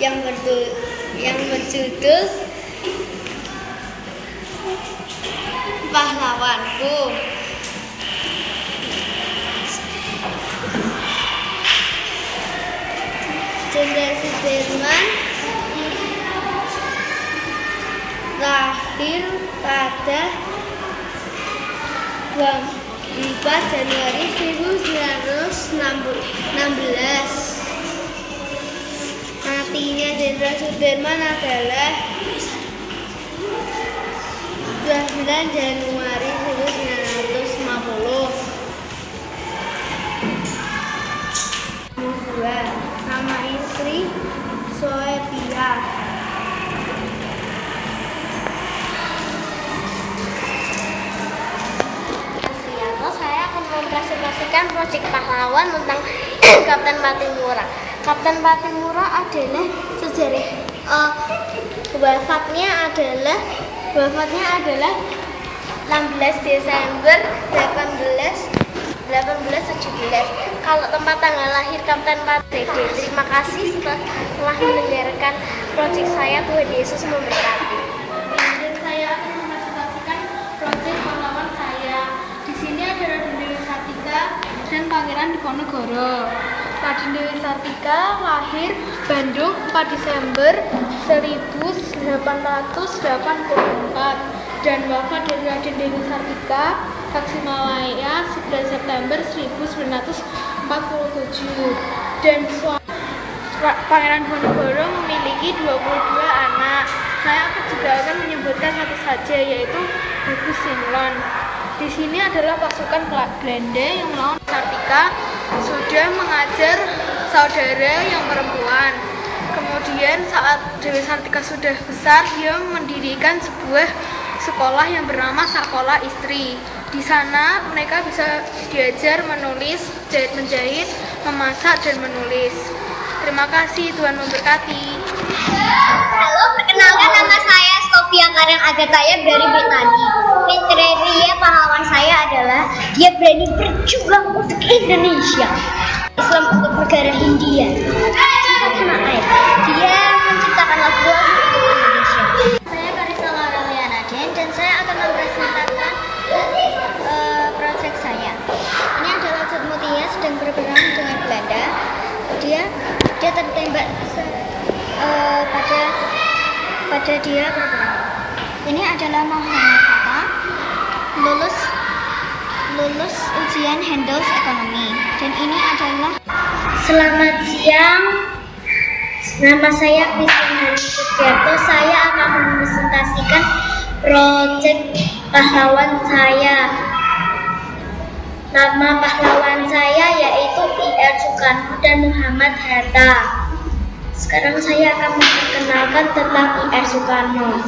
yang berjudul Pahlawanku. Jenderal Sudirman lahir pada 4 Januari 1916. Matinya Jenderal Sudirman adalah 29 Januari 1950. 2. Nama istri Soepia. Saya akan mempresentasikan proyek pahlawan tentang Kapten Patimura. Kapten Patimura adalah sejarah wafatnya adalah 16 Desember 1817. Kalau tempat tanggal lahir Kapten Patimura. Terima kasih telah mendengarkan proyek saya. Tuhan Yesus memberkati. Dan saya akan mempresentasikan proyek pahlawan saya. Di sini ada Raden Dewi Sartika dan Pangeran Diponegoro. Raden Dewi Sartika lahir Bandung 4 Desember 1884 dan wafat dari Raden Dewi Sartika Tasikmalaya 9 September 1947. Dan Pangeran Diponegoro memiliki 22 anak. Saya juga akan menyebutkan satu saja, yaitu Gugus Singlon. Di sini adalah pasukan Belanda yang melawan Sartika sudah mengajar saudara yang perempuan. Kemudian saat Dewi Sartika sudah besar, dia mendirikan sebuah sekolah yang bernama Sekolah Istri. Di sana mereka bisa diajar menulis, menjahit, memasak, dan menulis. Terima kasih, Tuhan memberkati. Halo, perkenalkan nama saya Sofia Karen Agatayab dari Britani. Kriteria pahlawan saya adalah dia berani berjuang untuk Indonesia, Islam untuk negara Hindia, cinta tanah air. Dia menciptakan lagu-lagu untuk Indonesia. Saya Karissa Laureliana Den dan saya akan mempresentasikan proyek saya. Ini adalah Jet Mutia sedang berperang dengan Belanda. Dia tertembak pada dia berperang. Ini adalah Muhammad Hatta, lulus ujian Handels Ekonomi. Dan ini adalah selamat siang. Nama saya Christian Hari Sugiarto. Saya akan mempresentasikan proyek pahlawan saya. Nama pahlawan saya yaitu I.R. Soekarno dan Muhammad Hatta. Sekarang saya akan memperkenalkan tentang I.R. Soekarno.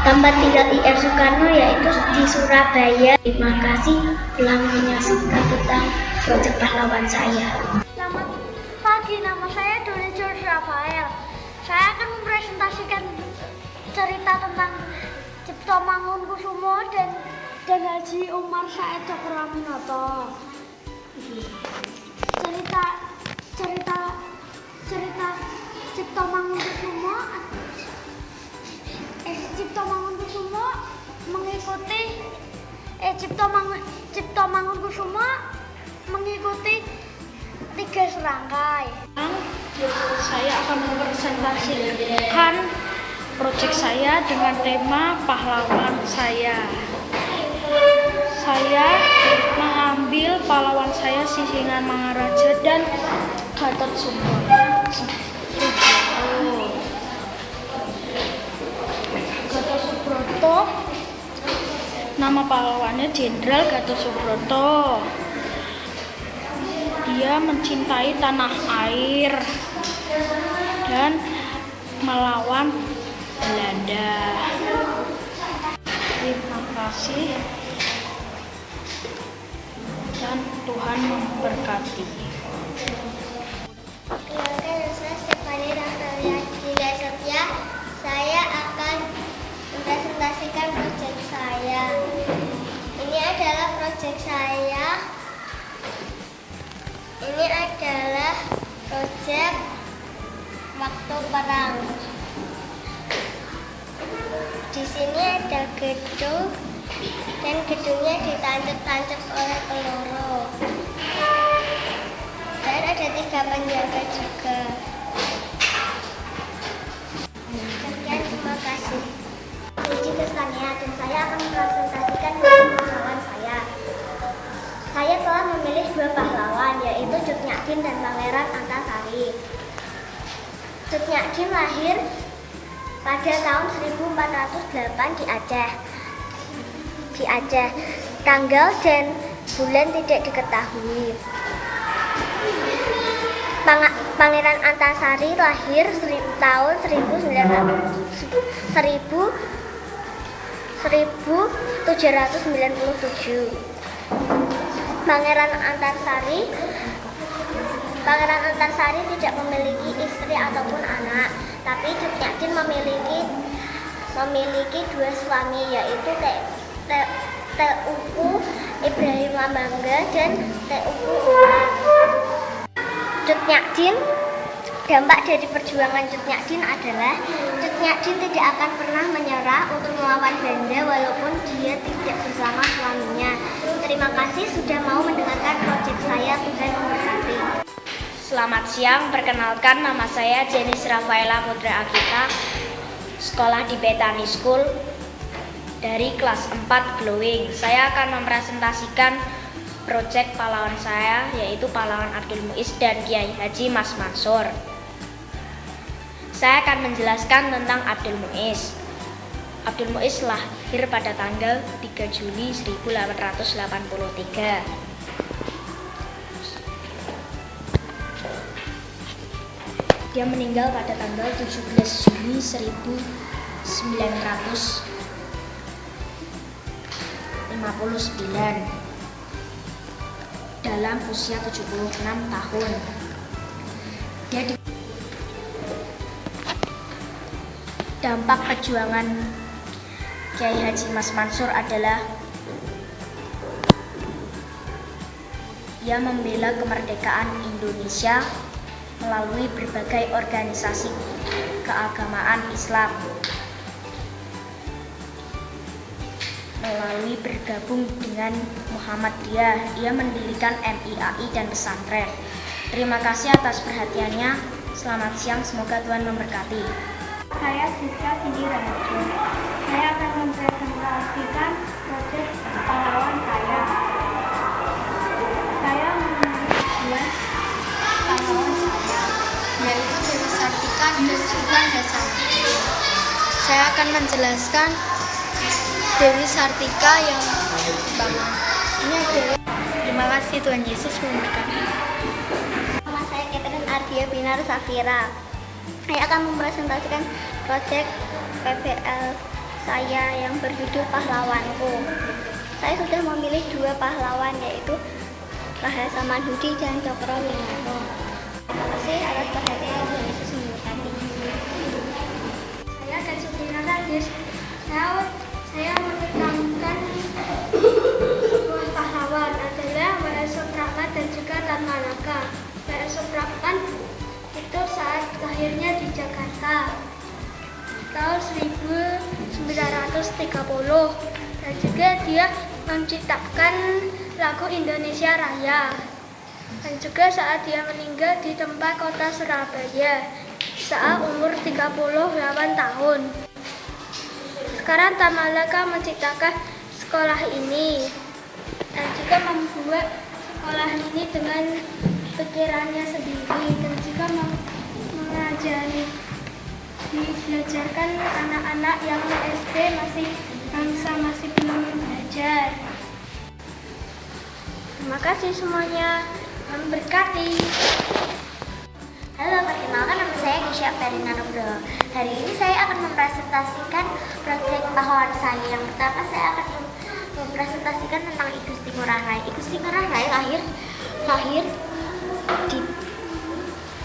Tempat tinggal I.R. Soekarno yaitu di Surabaya. Terima kasih telah menyaksikan tentang proyek pahlawan saya. Selamat pagi, nama saya Doni George Rafael. Saya akan mempresentasikan cerita tentang Cipto Mangunkusumo dan Haji Umar Said Cokroaminoto. Cerita Cipto Mangunkusumo mengikuti tiga serangkai. Saya akan mempresentasikan proyek saya dengan tema pahlawan saya. Saya mengambil pahlawan saya Sisingan Mangaraja dan Gatot Subroto. Gatot Subroto, nama pahlawannya Jenderal Gatot Subroto. Dia mencintai tanah air dan melawan Belanda. Terima kasih dan Tuhan memberkati. Perkenalkan, saya Stefani Rahmalia Julia Setia. Saya akan mempresentasikan proyek saya. Ini adalah proyek saya. Ini adalah proyek perang. Di sini ada gedung dan gedungnya ditancap-tancap oleh peluru. Dan ada 3 penjaga juga. Sekian, terima kasih. Uji Kestania dan saya akan mempresentasikan pahlawan saya. Saya telah memilih 2 pahlawan, yaitu Cut Nyak-dien dan Pangeran Antasari. Cut Nyak-dien lahir pada tahun 1408 di Aceh. Tanggal dan bulan tidak diketahui. Pangeran Antasari lahir tahun 1797. Pangeran Antasari tidak memiliki istri ataupun anak, tapi Cut Nyak-dien memiliki 2 suami, yaitu Teuku Ibrahim Lambangga dan Teuku Umar. Cut Nyak-dien, dampak dari perjuangan Cut Nyak-dien adalah Cut Nyak-dien tidak akan pernah menyerah untuk melawan Belanda walaupun dia tidak bersama suaminya. Terima kasih sudah mau mendengarkan proyek saya. Tuhan memberkati. Selamat siang, perkenalkan nama saya Jenis Rafaela Putri Akita, sekolah di Bethany School dari kelas 4 Glowing. Saya akan mempresentasikan proyek pahlawan saya, yaitu pahlawan Abdul Muiz dan Kiai Haji Mas Mansur. Saya akan menjelaskan tentang Abdul Muiz. Abdul Muiz lahir pada tanggal 3 Juli 1883. Dia meninggal pada tanggal 17 Juli 1959 dalam usia 76 tahun. Dampak perjuangan Kiai Haji Mas Mansur adalah ia membela kemerdekaan Indonesia melalui berbagai organisasi keagamaan Islam. Melalui bergabung dengan Muhammadiyah, dia mendirikan MIAI dan pesantren. Terima kasih atas perhatiannya. Selamat siang, semoga Tuhan memberkati. Saya Siska Cindy Raharjo. Saya akan mempresentasikan proyek pahlawan saya. Saya memilih 2 pahlawan saya, yaitu Dewi Sartika dan Sultan Hasanuddin. Saya akan menjelaskan Dewi Sartika yang dibangun. Ini adalah. Terima kasih, Tuhan Yesus memberkati. Nama saya Catherine Ardia Binar Safira. Saya akan mempresentasikan proyek PBL saya yang berjudul Pahlawanku. Saya sudah memilih 2 pahlawan, yaitu Rahasa Manhudi dan Cokro Winarno. Terima kasih atas perhatian. Tuhan Yesus memberkati. Saya Suprina Radis. Saya menekankan 2 pahlawan adalah W.S. Supratman dan juga Tan Malaka. W.S. Supratman itu saat lahirnya di Jakarta tahun 1930 dan juga dia menciptakan lagu Indonesia Raya, dan juga saat dia meninggal di tempat kota Surabaya saat umur 38 tahun. Sekarang Tan Malaka menciptakan sekolah ini dan juga membuat sekolah ini dengan pikirannya sendiri dan juga mengajari, belajarkan anak-anak yang SD masih belum belajar. Terima kasih semuanya, memberkati. Halo, perkenalkan nama saya Gisha Ferina Nugroho. Hari ini saya akan mempresentasikan proyek pahlawan saya. Yang pertama saya akan mempresentasikan tentang I Gusti Ngurah Rai. I Gusti Ngurah Rai lahir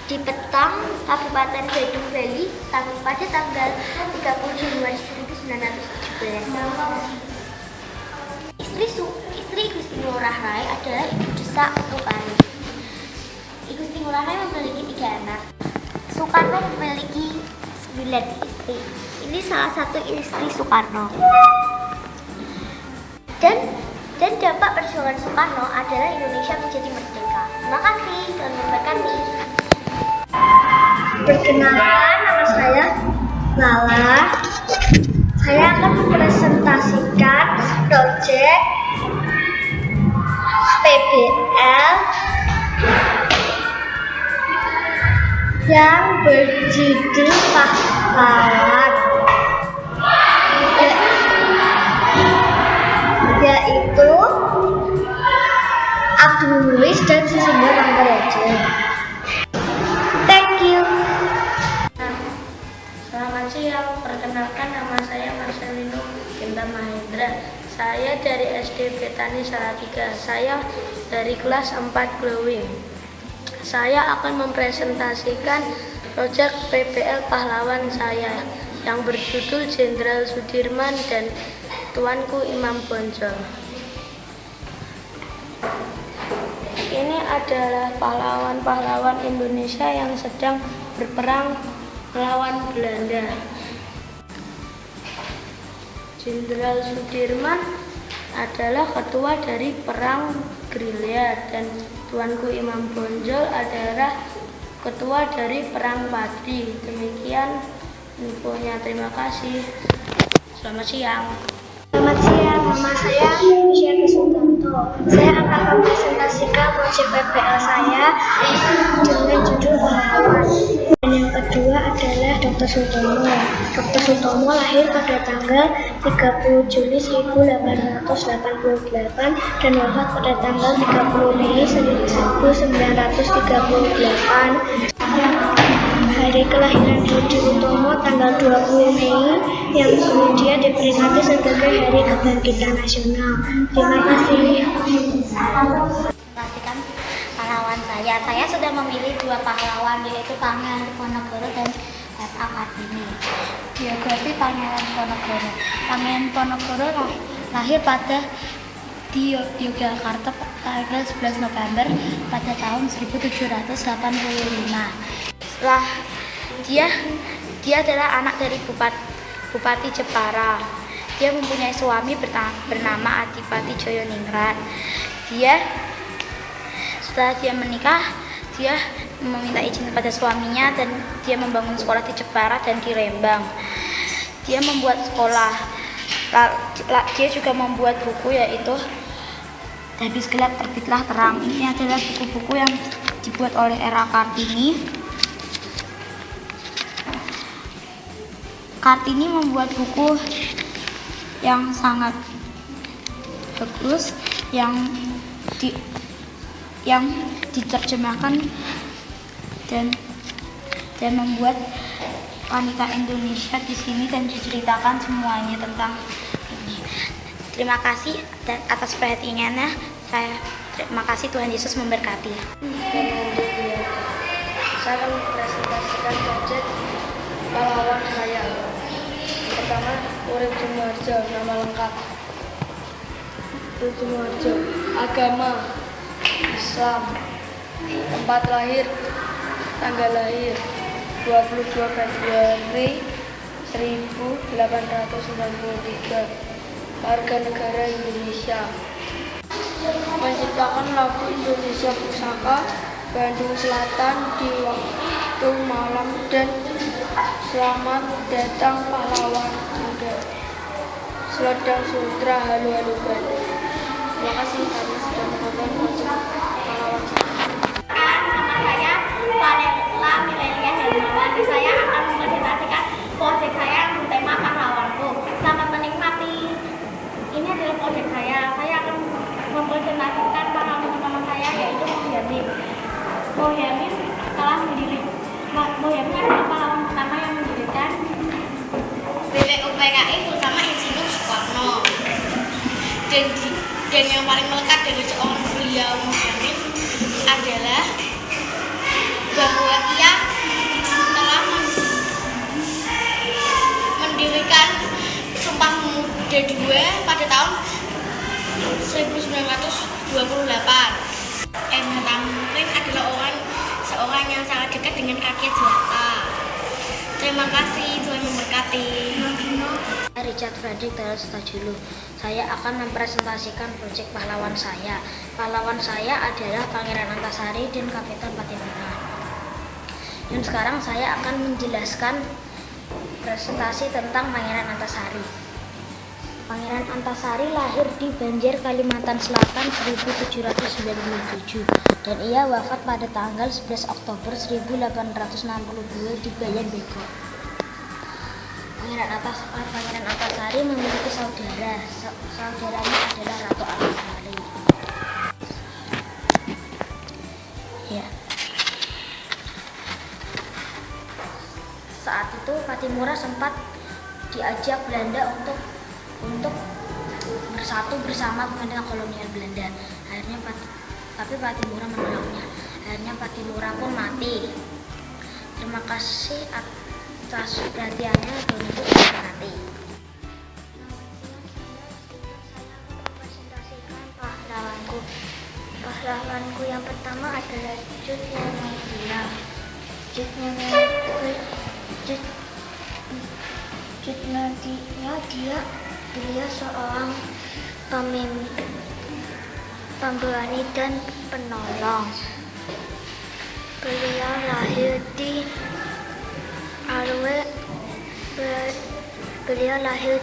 di Petang, Kabupaten Badung, Bali, pada tanggal 30 Januari 1917. Istri Gusti Ngurah Rai adalah Ibu Desak Utupari. I Gusti Ngurah Rai memiliki 3 anak. Soekarno memiliki istri. Ini salah satu istri Soekarno. Dan dampak perjuangan Soekarno adalah Indonesia menjadi merdeka. Terima kasih, Tuhan memberkati. Perkenalkan, nama saya Lala. Saya akan mempresentasikan proyek PBL yang berjudul Pahlawan, yaitu Abdul Muiz dan Susinda Manggarejo. Thank you. Selamat siang, perkenalkan nama saya Marcelino Genta Mahendra. Saya dari SD Betani Salatiga. Saya dari kelas 4 Glowing. Saya akan mempresentasikan proyek PBL pahlawan saya yang berjudul Jenderal Sudirman dan Tuanku Imam Bonjol. Ini adalah pahlawan-pahlawan Indonesia yang sedang berperang melawan Belanda. Jenderal Sudirman adalah ketua dari perang gerilya dan Tuanku Imam Bonjol adalah ketua dari perang Padi. Demikian infonya, terima kasih. Selamat siang. Selamat siang, nama saya Syarif Sutanto. Saya akan mempresentasikan proyek PBL saya dengan judul Pahlawan. Dan yang kedua adalah Dr. Sutomo. Dr. Sutomo lahir pada tanggal 30 Juli 1888 dan wafat pada tanggal 30 Mei 1938. Hari kelahiran Dodi Utomo tanggal 20 Mei yang kemudian diperingati sebagai Hari Kebangkitan Nasional. Terima kasih. Pastikan pahlawan saya. Saya sudah memilih 2 pahlawan, yaitu Pangeran Diponegoro dan F.A. Kartini. Biografi Pangeran Diponegoro. Pangeran Diponegoro lahir di Yogyakarta tanggal 11 November pada tahun 1785. Setelah dia adalah anak dari Bupati Jepara. Dia mempunyai suami bernama Adipati Joyoningrat. Setelah dia menikah, dia meminta izin kepada suaminya dan dia membangun sekolah di Jepara dan di Lembang. Dia membuat sekolah. Dia juga membuat buku, yaitu Habis Gelap Terbitlah Terang. Ini adalah buku-buku yang dibuat oleh R.A. Kartini. Kartini membuat buku yang sangat bagus yang diterjemahkan dan membuat wanita Indonesia di sini dan diceritakan semuanya tentang ini. Terima kasih atas perhatiannya. Terima kasih, Tuhan Yesus memberkati. Saya akan mempresentasikan proyek pahlawan saya. Pertama, Urip Sumoharjo, nama lengkap. Urip Sumoharjo, agama Islam, tempat lahir, tanggal lahir 22 Februari 1893, warga negara Indonesia. Menciptakan lagu Indonesia Pusaka, Bandung Selatan di waktu malam dan Selamat Datang Pahlawan Muda, Selodang Sutra, Halo Halo Bandung. Terima kasih karena sudah menonton proyek pahlawan. Nama saya Vanessa Milelia Hermawan. Saya akan mempresentasikan proyek saya yang bertema pahlawanku. Selamat menikmati. Ini adalah proyek saya. Saya akan mempresentasikan pahlawan pertama saya, yaitu Mohyamin. Mohyamin adalah pahlawan pertama yang mendirikan BPUPKI bersama Insinyur Soekarno. Dan yang paling melekat dari seorang beliau Mohyamin adalah bahwa ia telah mendirikan Sumpah Pemuda II pada tahun 1928. Mh Tamrin adalah seorang yang sangat dekat dengan rakyat jelata. Terima kasih. wabarakatuh. Richard Fredrik dari Sutajulu. Saya akan mempresentasikan proyek pahlawan saya. Pahlawan saya adalah Pangeran Antasari dan Kapitan Patimura. Dan sekarang saya akan menjelaskan presentasi tentang Pangeran Antasari. Pangeran Antasari lahir di Banjar, Kalimantan Selatan 1797 dan ia wafat pada tanggal 11 Oktober 1862 di Bayan Bego. Pangeran Antasari memiliki saudara. Saudaranya adalah Ratu Antasari. Ya. Saat itu Patimura sempat diajak Belanda untuk bersatu bersama pemerintah kolonial Belanda. Tapi Patimura menolaknya. Akhirnya Patimura pun mati. Terima kasih atas perhatiannya dan untuk nanti. Presentasikan pahlawanku. Pahlawanku yang pertama adalah Jutnyaninggola. Beliau seorang pemberani dan penolong. Beliau lahir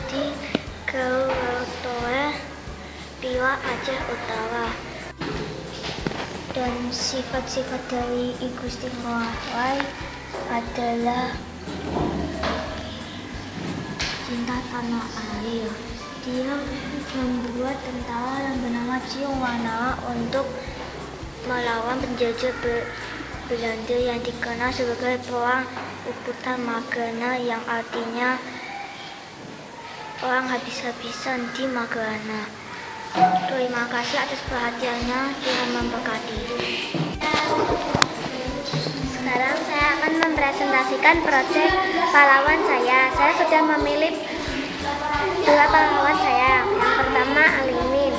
di Kaurotoe, Piwa, Aceh Utara. Dan sifat-sifat dari I Gusti Ngurah adalah cinta tanah air. Dia membuat tentara yang bernama Ciung Wanawa untuk melawan penjajah Belanda yang dikenal sebagai Perang Uputan Magelang, yang artinya orang habis-habisan di Magelang. Terima kasih atas perhatiannya. Tuhan memberkati. Sekarang saya akan mempresentasikan proyek pahlawan saya. Saya sudah memilih dua pahlawan saya. Yang pertama Alimin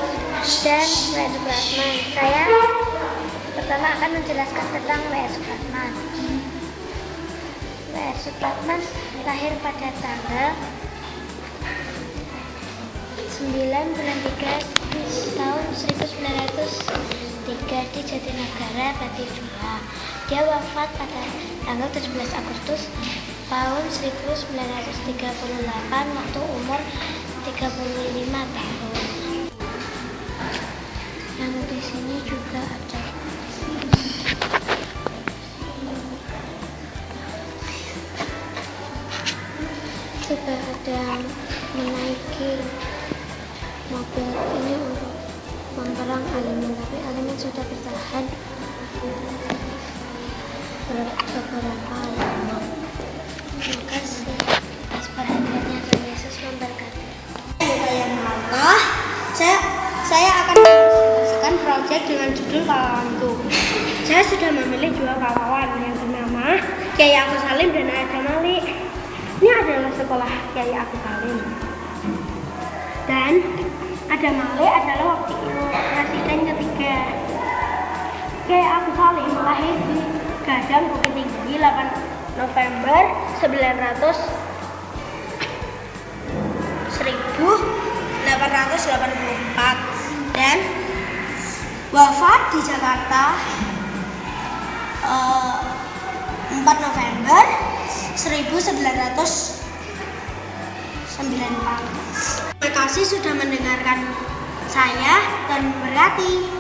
dan W.S. Supratman. Saya pertama akan menjelaskan tentang W.S. Supratman. W.S. Supratman lahir pada tanggal 9 bulan 3 tahun 1903 di Jatinegara, Batavia. Dia wafat pada tanggal 17 Agustus tahun 1938 waktu umur 35 tahun. Yang di sini juga ada. Juga ada menaiki mobil ini untuk memperang Alimin, tapi Alimin sudah bertahan beberapa lama. Terima kasih atas perhatiannya. Tuhan Yesus memberkati. Saya akan mempresentasikan proyek dengan judul pahlawanku. Saya sudah memilih dua pahlawan yang bernama Kiai Agus Salim dan Adam Malik. Ini adalah sekolah Kiai Agus Salim. Dan Adam Malik adalah wakil presiden ketiga. Kiai Agus Salim lahir di Gadang, Bukit Tinggi 8 November 1884 dan wafat di Jakarta 4 November 1994. Terima kasih sudah mendengarkan saya dan berarti.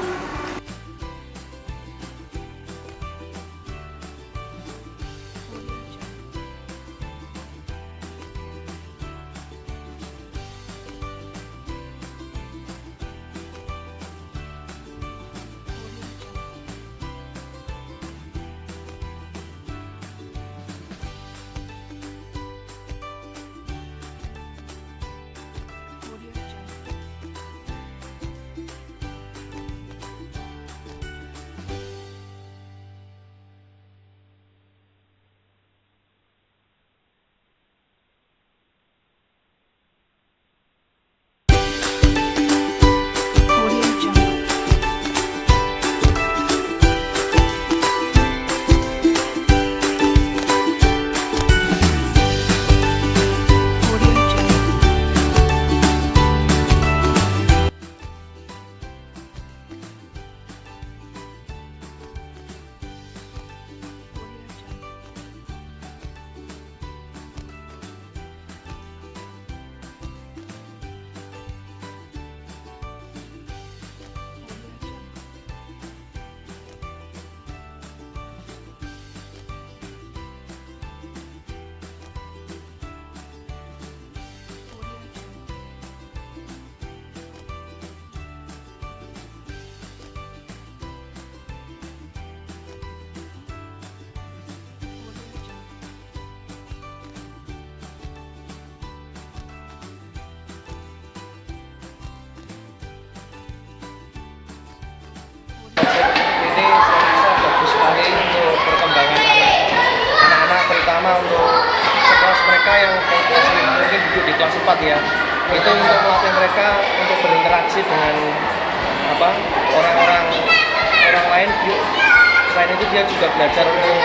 mereka yang mungkin duduk di kelas 4 ya, itu untuk melatih mereka untuk berinteraksi dengan orang-orang lain. Selain itu dia juga belajar untuk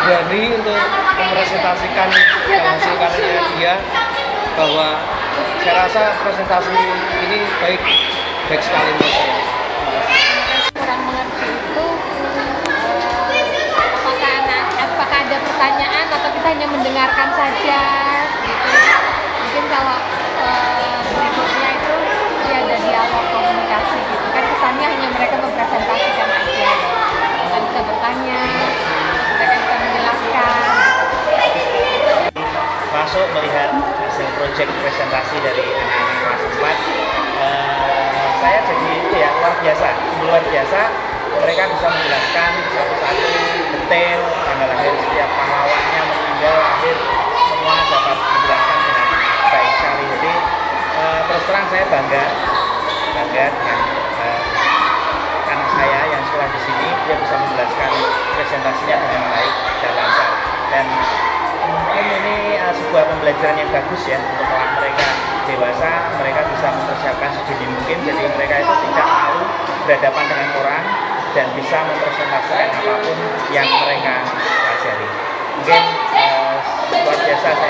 berani untuk mempresentasikan hasil karyanya dia, bahwa saya rasa presentasi ini baik sekali menurut saya. Kurang mengerti itu apakah ada pertanyaan atau kita hanya mendengarkan saja gitu ya. Mungkin kalau berikutnya itu ya ada dialog komunikasi gitu kan, kesannya hanya mereka mempresentasikan aja, kita bisa bertanya, mereka bisa menjelaskan. Masuk melihat hasil proyek presentasi dari anak-anak kelas 4, saya jadi luar biasa. Mereka bisa menjelaskan satu-satu detail tanggal lahir setiap pahlawannya, meninggal, lahir, semua dapat menjelaskan dengan baik sekali. Jadi terus terang saya bangga dengan anak saya yang sekolah di sini. Dia bisa menjelaskan presentasinya dengan baik dan lancar, dan mungkin ini sebuah pembelajaran yang bagus ya untuk kelak mereka dewasa. Mereka bisa mempersiapkan sedini mungkin, jadi mereka itu tidak malu berhadapan dengan orang dan bisa mempresentasikan apapun yang mereka pelajari. Mungkin luar biasa saya